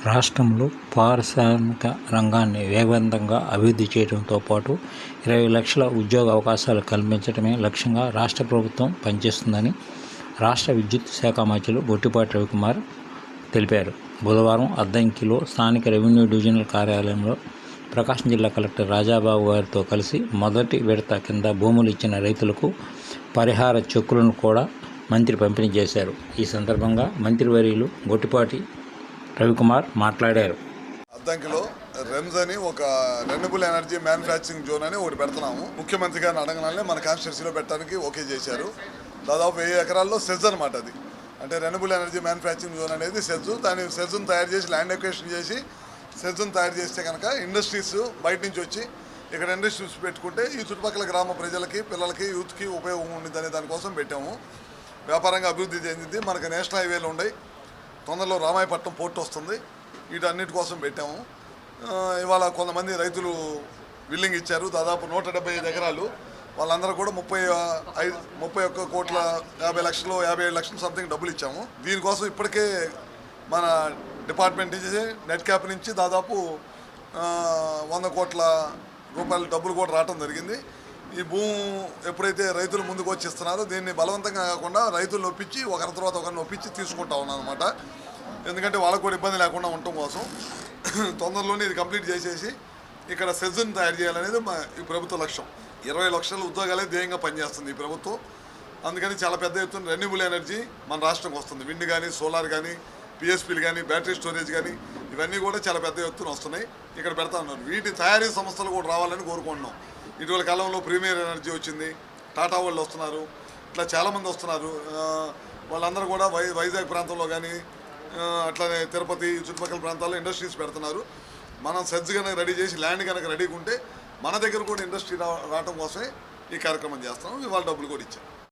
రాష్ట్రంలో పారిశ్రామిక రంగాన్ని వేగవంతంగా అభివృద్ధి చేయడంతో పాటు 20 లక్షల ఉద్యోగ అవకాశాలు కల్పించడమే లక్ష్యంగా రాష్ట్ర ప్రభుత్వం పనిచేస్తుందని రాష్ట్ర విద్యుత్ శాఖ మంత్రులు గొట్టిపాటి రవికుమార్ తెలిపారు. బుధవారం అద్దంకిలో స్థానిక రెవెన్యూ డివిజనల్ కార్యాలయంలో ప్రకాశం జిల్లా కలెక్టర్ రాజాబాబు గారితో కలిసి మొదటి విడత కింద భూములు ఇచ్చిన రైతులకు పరిహార చెక్కులను కూడా మంత్రి పంపిణీ చేశారు. ఈ సందర్భంగా మంత్రివర్యులు గొట్టిపాటి రవికుమార్ మాట్లాడారు. అద్దంకిలో రెమ్స్ అని ఒక రెన్యూబుల్ ఎనర్జీ మ్యానుఫ్యాక్చరింగ్ జోన్ అని ఒకటి పెడుతున్నాము. ముఖ్యమంత్రి గారిని అడగగానే మన కాన్స్టిట్యూన్సీలో పెట్టడానికి ఓకే చేశారు. దాదాపు 1000 ఎకరాల్లో సెజ్ అనమాట. అది అంటే రెన్యూబుల్ ఎనర్జీ మ్యానుఫ్యాక్చరింగ్ జోన్ అనేది సెజ్. దాని సెజ్ను తయారు చేసి ల్యాండ్ ఎక్వేషన్ చేసి సెజ్ను తయారు చేస్తే కనుక ఇండస్ట్రీస్ బయట నుంచి వచ్చి ఇక్కడ ఇండస్ట్రీస్ పెట్టుకుంటే ఈ చుట్టుపక్కల గ్రామ ప్రజలకి, పిల్లలకి, యూత్కి ఉపయోగం ఉండిద్దని దానికోసం పెట్టాము. వ్యాపారంగా అభివృద్ధి చెందింది. మనకు నేషనల్ హైవేలు ఉన్నాయి. తొందరలో రామాయపట్నం పోర్టు వస్తుంది. వీటన్నిటి కోసం పెట్టాము. ఇవాళ కొంతమంది రైతులు బిల్లింగ్ ఇచ్చారు. దాదాపు 175 ఎకరాలు. వాళ్ళందరూ కూడా 31 కోట్ల 50 లక్షలు 57 లక్షలు సంథింగ్ డబ్బులు ఇచ్చాము. దీనికోసం ఇప్పటికే మన డిపార్ట్మెంట్ నుంచి నెట్ క్యాప్ నుంచి దాదాపు 100 కోట్ల రూపాయల డబ్బులు కూడా రావడం జరిగింది. ఈ భూమి ఎప్పుడైతే రైతులు ముందుకు వచ్చి ఇస్తున్నారో దీన్ని బలవంతంగా కాకుండా రైతులు నొప్పించి ఒకరి తర్వాత ఒకరిని నొప్పించి తీసుకుంటా ఉన్నాను అనమాట. ఎందుకంటే వాళ్ళకు కూడా ఇబ్బంది లేకుండా ఉండటం కోసం తొందరలోనే ఇది కంప్లీట్ చేసేసి ఇక్కడ సెజ్ను తయారు చేయాలనేది ఈ ప్రభుత్వ లక్ష్యం. 20 లక్షల ఉద్యోగాలే ధ్యేయంగా పనిచేస్తుంది ఈ ప్రభుత్వం. అందుకని చాలా పెద్ద ఎత్తున రెన్యూబుల్ ఎనర్జీ మన రాష్ట్రంకి వస్తుంది. విండ్ కానీ, సోలార్ కానీ, పిఎస్పీలు కానీ, బ్యాటరీ స్టోరేజ్ కానీ ఇవన్నీ కూడా చాలా పెద్ద ఎత్తున వస్తున్నాయి. ఇక్కడ పెడతా ఉన్నారు. వీటి తయారీ సంస్థలు కూడా రావాలని కోరుకుంటున్నాం. ఇటీవల కాలంలో ప్రీమియర్ ఎనర్జీ వచ్చింది, టాటా వాళ్ళు వస్తున్నారు, ఇట్లా చాలామంది వస్తున్నారు. వాళ్ళందరూ కూడా వైజాగ్ ప్రాంతంలో కానీ అట్లానే తిరుపతి చుట్టుపక్కల ప్రాంతాల్లో ఇండస్ట్రీస్ పెడుతున్నారు. మనం సెజ్ కనుక రెడీ చేసి ల్యాండ్ కనుక రెడీగా ఉంటే మన దగ్గర కూడా ఇండస్ట్రీ రావడం కోసమే ఈ కార్యక్రమం చేస్తున్నాం. ఇవాళ డబ్బులు కూడా ఇచ్చాం.